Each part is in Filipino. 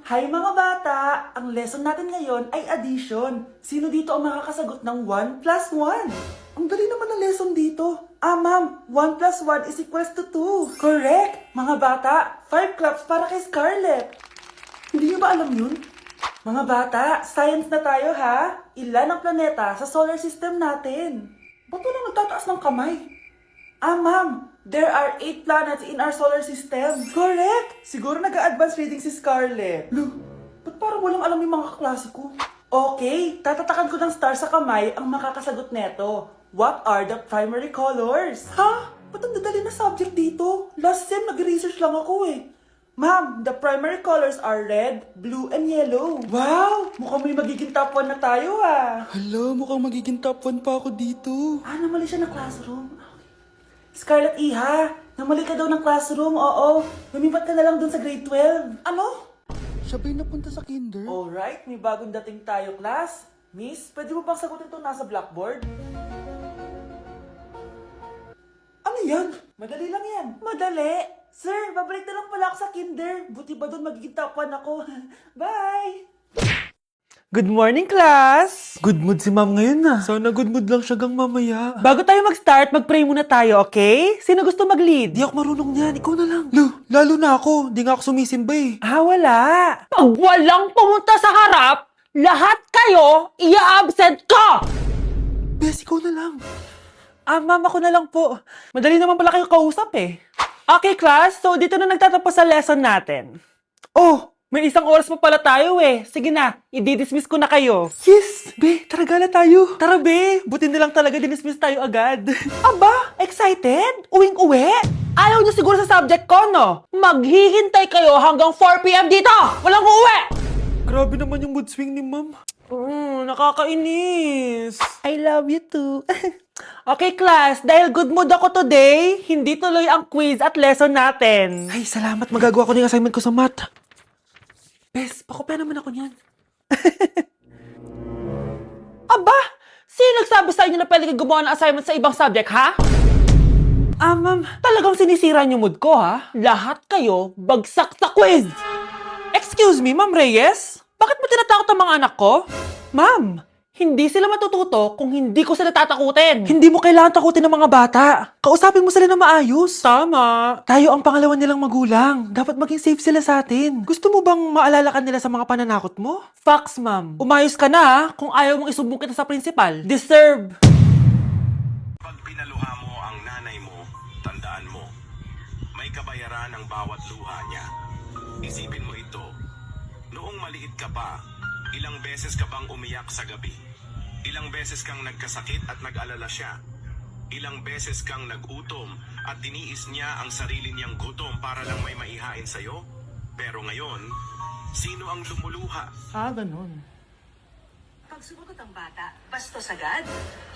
Hi mga bata! Ang lesson natin ngayon ay addition. Sino dito ang makakasagot ng 1 plus 1? Ang dali naman ng lesson dito. Ma'am, 1 plus 1 is equals to 2. Correct! Mga bata, 5 claps para kay Scarlett. Hindi niyo ba alam yun? Mga bata, science na tayo ha? Ilan ang planeta sa solar system natin? Ba't walang nagtataas ng kamay? Ma'am, there are 8 planets in our solar system. Correct! Siguro nag-a-advance reading si Scarlett. Lo, ba't parang walang alam yung mga kaklase ko? Okay, tatatakan ko ng star sa kamay ang makakasagot neto. What are the primary colors? Ha? Ba't ang dadali na subject dito? Last sem, nag-research lang ako eh. Ma'am, the primary colors are red, blue, and yellow. Wow! Mukhang may magiging top 1 na tayo ah. Hala, mukhang magiging top 1 pa ako dito. Namali siya na classroom. Scarlett Iha, namali ka daw ng classroom, oo. Lumipat ka na lang dun sa grade 12. Ano? Siya ba'y napunta sa kinder? Alright, may bagong dating tayo, class. Miss, pwede mo bang sagutin ito nasa blackboard? Ano yan? Madali lang yan. Madali? Sir, babalik na lang pala ako sa kinder. Buti ba doon magiging top 1 ako? Bye! Good morning, class! Good mood si ma'am ngayon na. Sana good mood lang siya gang mamaya. Bago tayo mag-start, mag-pray muna tayo, okay? Sino gusto mag-lead? Di ako marunong niyan, ikaw na lang. Lalo na ako. Di nga ako sumisimba eh. Wala. Pag walang pumunta sa harap, lahat kayo i-absent ko! Bes, ikaw na lang. Ma'am, ako na lang po. Madali naman pala kayo kausap eh. Okay, class. So, dito na nagtatapos sa lesson natin. Oh, may isang oras pa pala tayo eh. Sige na, i-dismiss ko na kayo. Yes! Be, tara gala tayo. Tara be, buti na lang talaga dinismiss tayo agad. Aba, excited? Uwing-uwi? Ayaw niyo siguro sa subject ko, no? Maghihintay kayo hanggang 4 p.m. dito! Walang uuwi! Grabe naman yung mood swing ni ma'am. Nakakainis. I love you too. Okay, class. Dahil good mood ako today, hindi tuloy ang quiz at lesson natin. Ay, salamat. Magagawa ko na yung assignment ko sa math. Bes, pakopya naman ako niyan. Aba! Sino nagsabi sa inyo na pwede kayo gumawa ng assignment sa ibang subject, ha? Ma'am, talagang sinisira niyo mood ko, ha? Lahat kayo bagsak sa quiz! Excuse me, Ma'am Reyes? Bakit mo tinatakot ang mga anak ko? Ma'am, hindi sila matututo kung hindi ko sila tatakutin. Hindi mo kailangan takutin ng mga bata. Kausapin mo sila na maayos. Tama. Tayo ang pangalawa nilang magulang. Dapat maging safe sila sa atin. Gusto mo bang maalala ka nila sa mga pananakot mo? Facts, ma'am. Umayos ka na, ha? Kung ayaw mong isumbong kita sa principal. Deserve. Pag pinaluha mo ang nanay mo, tandaan mo, may kabayaran ang bawat luha niya. Isipin mo ito, noong maliit ka pa, ilang beses ka bang umiyak sa gabi? Ilang beses kang nagkasakit at nag-alala siya? Ilang beses kang nagutom at tiniis niya ang sarili niyang gutom para lang may maihain sa'yo? Pero ngayon, sino ang lumuluha? Ganun. Pag sumagot ang bata, bastos agad?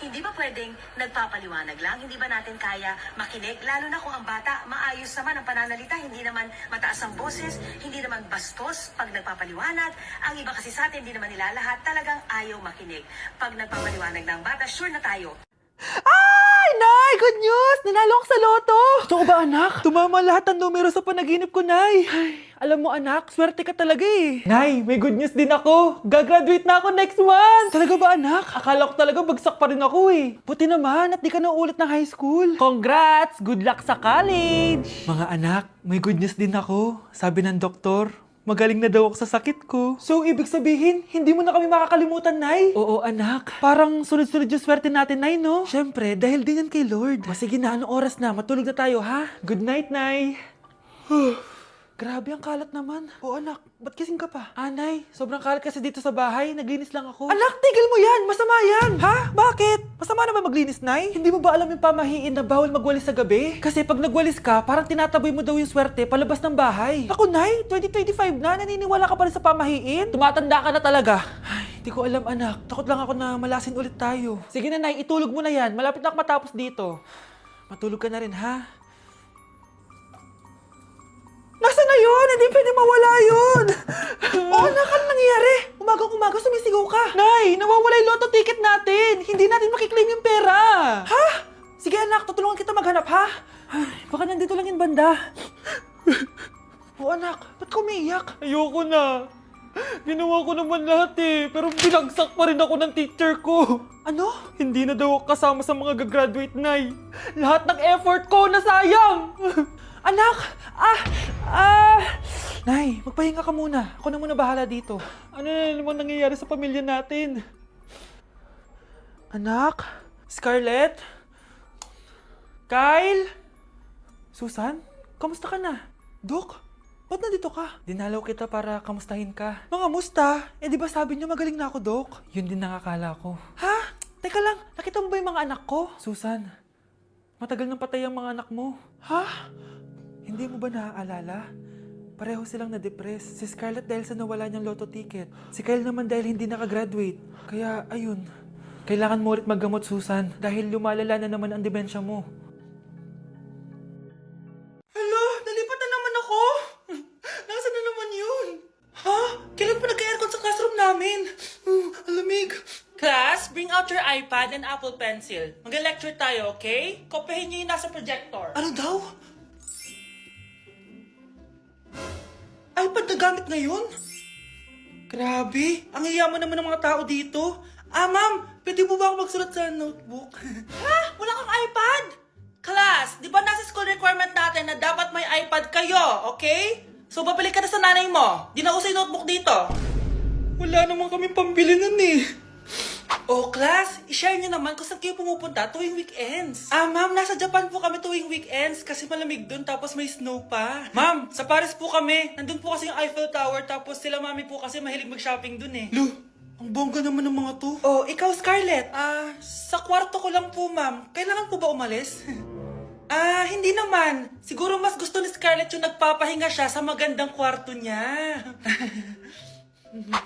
Hindi ba pwedeng nagpapaliwanag lang? Hindi ba natin kaya makinig? Lalo na kung ang bata, maayos naman ang pananalita, hindi naman mataas ang boses, hindi naman bastos pag nagpapaliwanag. Ang iba kasi sa atin, hindi naman nila lahat talagang ayaw makinig. Pag nagpapaliwanag ng bata, sure na tayo. Ay, Nay! Good news! Nanalo ako sa loto! Totoo ba, anak? Tumama lahat ng numero sa panaginip ko, Nay. Ay, alam mo anak, swerte ka talaga eh. Nay, may good news din ako. Gagraduate na ako next month. Talaga ba, anak? Akala ko talaga bagsak pa rin ako eh. Buti naman at di ka na ulit ng high school. Congrats! Good luck sa college! Mga anak, may good news din ako. Sabi ng doktor, magaling na daw ako sa sakit ko. So, ibig sabihin, hindi mo na kami makakalimutan, Nay? Oo, anak. Parang sunod-sunod yung swerte natin, Nay, no? Siyempre, dahil din yan kay Lord. O sige na, anong oras na? Matulog na tayo, ha? Good night, Nay. Grabe, ang kalat naman. O anak, ba't kising ka pa? Nay, sobrang kalat kasi dito sa bahay. Naglinis lang ako. Anak, tigil mo yan! Masama yan! Ha? Bakit? Masama naman maglinis, Nay? Hindi mo ba alam yung pamahiin na bawal magwalis sa gabi? Kasi pag nagwalis ka, parang tinataboy mo daw yung swerte palabas ng bahay. Ako, Nay, 2025 na, naniniwala ka pa rin sa pamahiin? Tumatanda ka na talaga. Ay, di ko alam, anak. Takot lang ako na malasin ulit tayo. Sige na, Nay, itulog mo na yan. Malapit na ako matapos dito. Matulog ka na rin, ha? Nasaan na yun? Hindi pwede mawala yun! Anak, ano nangyayari? Umagang-umaga sumisigaw ka. Nay, nawawala yung lotto ticket natin. Hindi natin makiklaim yung pera. Ha? Sige anak, tutulungan kita maghanap ha? Ay, baka nandito lang yung banda. O anak, ba't ka umiiyak? Ayoko na. Ginawa ko naman lahat pero binagsak pa rin ako ng teacher ko. Ano? Hindi na daw ako kasama sa mga gagraduate, Nay. Lahat ng effort ko nasayang! Anak! Nay, magpahinga ka muna. Ako na muna bahala dito. Ano na naman nangyayari sa pamilya natin? Anak? Scarlett? Kyle? Susan? Kamusta ka na? Dok? Ba't nandito ka? Dinalaw kita para kamustahin ka. Mga musta? Di ba sabi niyo magaling na ako, Dok? Yun din nakakala ko. Ha? Teka lang, nakita mo ba yung mga anak ko? Susan, matagal nang patay ang mga anak mo. Ha? Hindi mo ba naaalala? Pareho silang na-depress. Si Scarlett dahil sa nawala niyang lotto ticket. Si Kyle naman dahil hindi nakagraduate. Kaya, ayun. Kailangan mo ulit maggamot, Susan. Dahil lumalala na naman ang demensya mo. Hala, nalipat na naman ako. Nasaan na naman yun? Ha? Kailan pa nag-aircon sa classroom namin? Alamig. Class, bring out your iPad and Apple Pencil. Mag-lecture tayo, okay? Kopyahin niyo yung nasa projector. Ano daw? iPad na gamit ngayon? Grabe, ang yayaman naman ng mga tao dito. Ma'am, pwede mo ba ako magsulat sa notebook? Ha? Wala kang iPad? Class, di ba nasa school requirement natin na dapat may iPad kayo, okay? So, babalik ka na sa nanay mo. Di na uso yung notebook dito. Wala naman kami pambili nun eh. Oh, class, i-share nyo naman kung saan kayo pumupunta tuwing weekends. Ma'am, nasa Japan po kami tuwing weekends kasi malamig dun tapos may snow pa. Ma'am, sa Paris po kami. Nandun po kasi yung Eiffel Tower tapos sila mami po kasi mahilig mag-shopping dun eh. Lu, ang bongga naman ng mga to. Oh, ikaw Scarlett. Sa kwarto ko lang po, ma'am. Kailangan po ba umalis? Hindi naman. Siguro mas gusto ni Scarlett yung nagpapahinga siya sa magandang kwarto niya.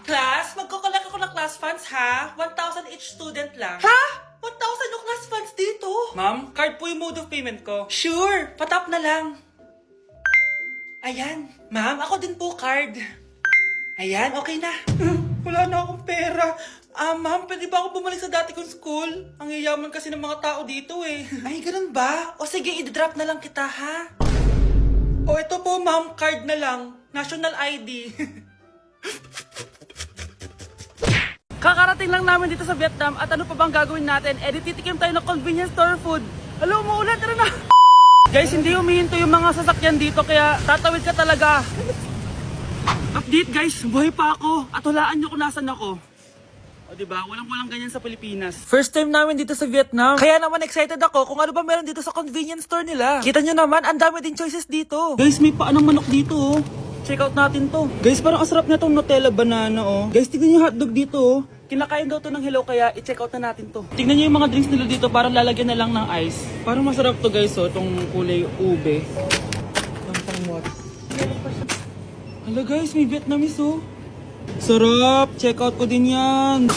Class, magkukulak ako ng class funds ha? 1,000 each student lang. Ha? 1,000 yung class funds dito. Ma'am, card po yung mode of payment ko. Sure, patap na lang. Ayan, ma'am, ako din po card. Ayan, okay na. Wala na akong pera. Ma'am, pwede ba ako bumalik sa dati kong school? Ang yayaman kasi ng mga tao dito eh. Ay, ganun ba? O sige, i-drop na lang kita ha? O ito po, ma'am, card na lang. National ID. Kakarating lang namin dito sa Vietnam at ano pa bang gagawin natin? Titikim tayo ng convenience store food. Hello, umuulan, tara na! Guys, hindi humihinto yung mga sasakyan dito kaya tatawid ka talaga. Update guys, buhay pa ako at hulaan nyo kung nasan ako. O diba, walang ganyan sa Pilipinas. First time namin dito sa Vietnam. Kaya naman excited ako kung ano ba meron dito sa convenience store nila. Kita nyo naman, ang dami din choices dito. Guys, may paanong manok dito oh. Check out natin to. Guys, parang ang sarap na tong Nutella banana oh. Guys, tignan yung hotdog dito oh. Kinakain daw to ng hello kaya i-check out na natin to. Tignan nyo yung mga drinks nila dito para lalagyan na lang ng ice. Parang masarap to guys oh, tong kulay ube. Hala guys, may Vietnamese oh. Sarap! Check out ko din yan.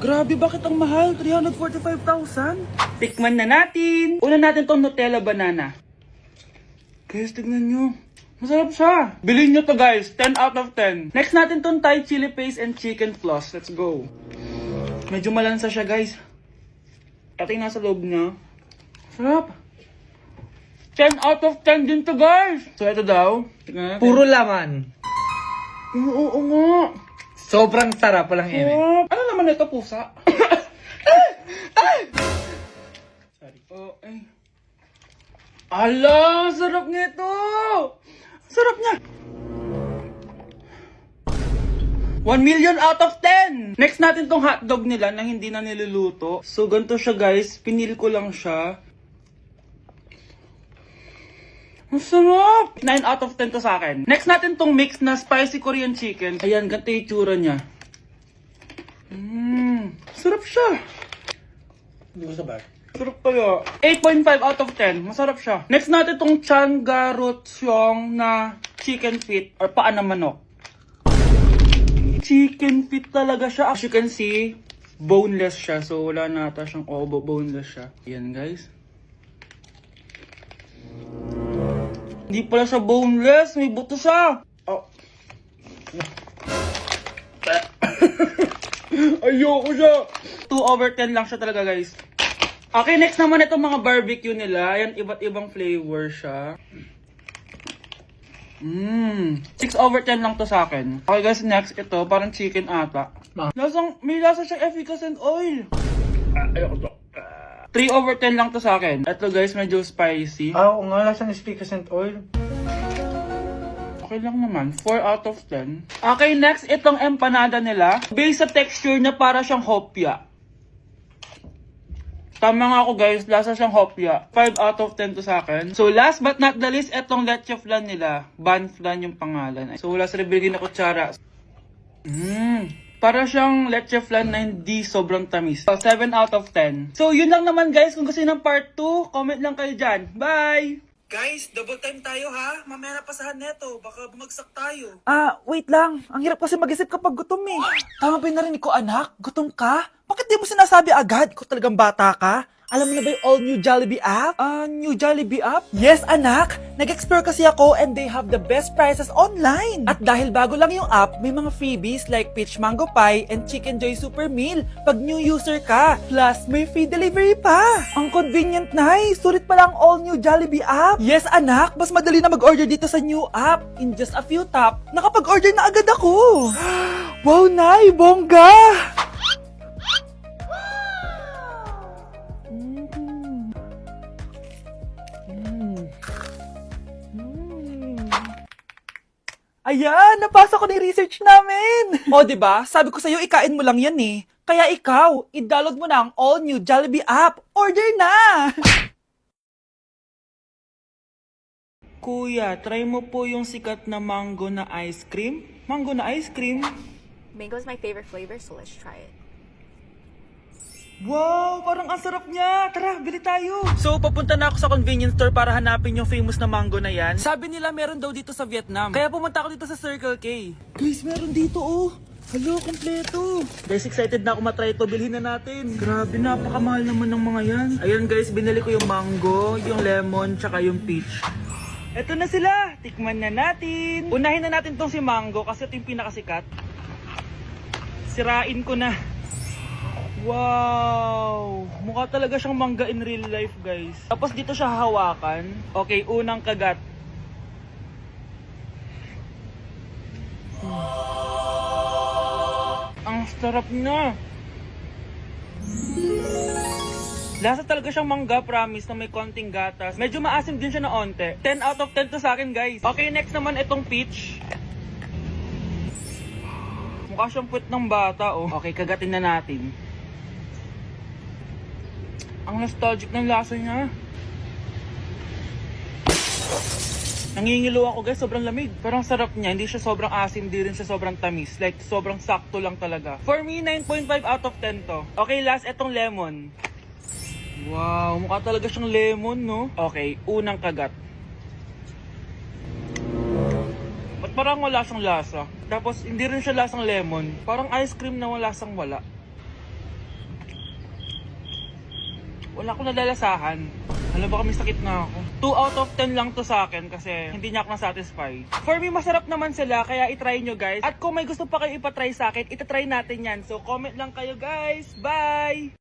Grabe, bakit ang mahal? 345,000? Tikman na natin. Una natin tong Nutella banana. Guys, tignan nyo. Masarap siya. Bilhin nyo to guys. 10 out of 10. Next natin tong Thai chili paste and chicken floss. Let's go. Medyo malansa siya guys. Pati nasa loob niya. Sarap. 10 out of 10 din to guys. So ito daw. Tignan natin. Puro laman. Oo nga. Sobrang sarap, walang ere. Sarap. Ano naman ito, pusa? Sorry. Oh, ay. Ala, sarap nito! Sarap niya! 1 million out of 10! Next natin tong hotdog nila na hindi na niluluto. So, ganito siya guys. Pinil ko lang siya. Ang sarap! 9 out of 10 to sa akin. Next natin tong mix na spicy Korean chicken. Ayan, ganito yung tsura niya. Sarap siya! Hindi ko sabay. Sarap kaya. 8.5 out of 10. Masarap siya. Next natin tong Chan Garotyong na chicken feet or paa ng manok. Chicken feet talaga siya. As you can see, boneless siya. So, wala na ata siyang obo. Boneless siya. Yan, guys. Hindi pala siya boneless. May buto siya. Oh. Ayoko siya. 2 over 10 lang siya talaga, guys. Okay, next naman itong mga barbecue nila. Ayan, iba't ibang flavor siya. 6/10 lang to sa akin. Okay guys, next ito, parang chicken ata. May lasa siyang efficacent oil. Ayoko to. 3/10 lang to sa akin. Ito guys, medyo spicy. Oo nga, lasang efficacent oil. Okay lang naman. 4 out of 10. Okay, next, itong empanada nila. Base sa texture niya, para siyang hopya. Tama nga ako guys, lasa siyang hopya. 5 out of 10 to sa akin. So last but not the least, itong leche flan nila. Ban flan yung pangalan. So wala sa bibigyan na kutsara. Para siyang leche flan na hindi sobrang tamis. So 7 out of 10. So yun lang naman guys. Kung gusto niyo ng part 2, comment lang kayo dyan. Bye! Guys, double time tayo ha. Mamaya na pasahan neto. Baka bumagsak tayo. Wait lang. Ang hirap kasi mag-isip kapag gutom eh. Tama ba yung narinig ko, anak? Gutom ka? Bakit di mo sinasabi agad? Kung talagang bata ka? Alam mo na ba yung all new Jollibee app? New Jollibee app? Yes, anak! Nag-explore kasi ako and they have the best prices online. At dahil bago lang yung app, may mga freebies like peach mango pie and chicken joy super meal pag new user ka. Plus, may free delivery pa. Ang convenient, Nay. Sulit pala ang all new Jollibee app. Yes, anak. Mas madali na mag-order dito sa new app. In just a few tap, nakapag-order na agad ako. Wow, Nay! Bongga! Ayan, nabasa ko na yung research namin. O, diba? Sabi ko sa'yo, ikain mo lang yan eh. Kaya ikaw, i-download mo na ang all-new Jollibee app. Order na! Kuya, try mo po yung sikat na mango na ice cream. Mango na ice cream? Mango is my favorite flavor, so let's try it. Wow, parang ang sarap niya. Tara, bili tayo. So, papunta na ako sa convenience store para hanapin yung famous na mango na yan. Sabi nila meron daw dito sa Vietnam. Kaya pumunta ako dito sa Circle K. Guys, meron dito oh. Hello, kompleto. Guys, excited na ako matry ito. Bilhin na natin. Grabe, napakamahal naman ng mga yan. Ayan guys, binili ko yung mango, yung lemon, tsaka yung peach. Eto na sila. Tikman na natin. Unahin na natin tong si mango kasi ito yung pinakasikat. Sirain ko na. Wow! Mukha talaga siyang mangga in real life, guys. Tapos dito siya hahawakan. Okay, unang kagat. Ang sarap niya. Lasa talaga siyang mangga, promise, na may konting gatas. Medyo maasim din siya na onte. 10 out of 10 to sa akin, guys. Okay, next naman itong peach. Mukha siyang puwet ng bata, oh. Okay, kagatin na natin. Ang nostalgic ng lasa niya. Nangingilo ako guys, sobrang lamig. Pero ang sarap niya, hindi siya sobrang asim, hindi rin siya sobrang tamis. Like, sobrang sakto lang talaga. For me, 9.5 out of 10 to. Okay, last, etong lemon. Wow, mukha talaga siyang lemon, no? Okay, unang kagat. Ba't parang wala siyang lasa? Tapos, hindi rin siya lasang lemon. Parang ice cream na wala lasang wala. Wala akong nadalasahan. Alam ba kami sakit na ako. 2 out of 10 lang to sa akin kasi hindi niya ako na-satisfy. For me, masarap naman sila kaya itry nyo guys. At kung may gusto pa kayo ipatry sa akin, itatry natin yan. So comment lang kayo guys. Bye!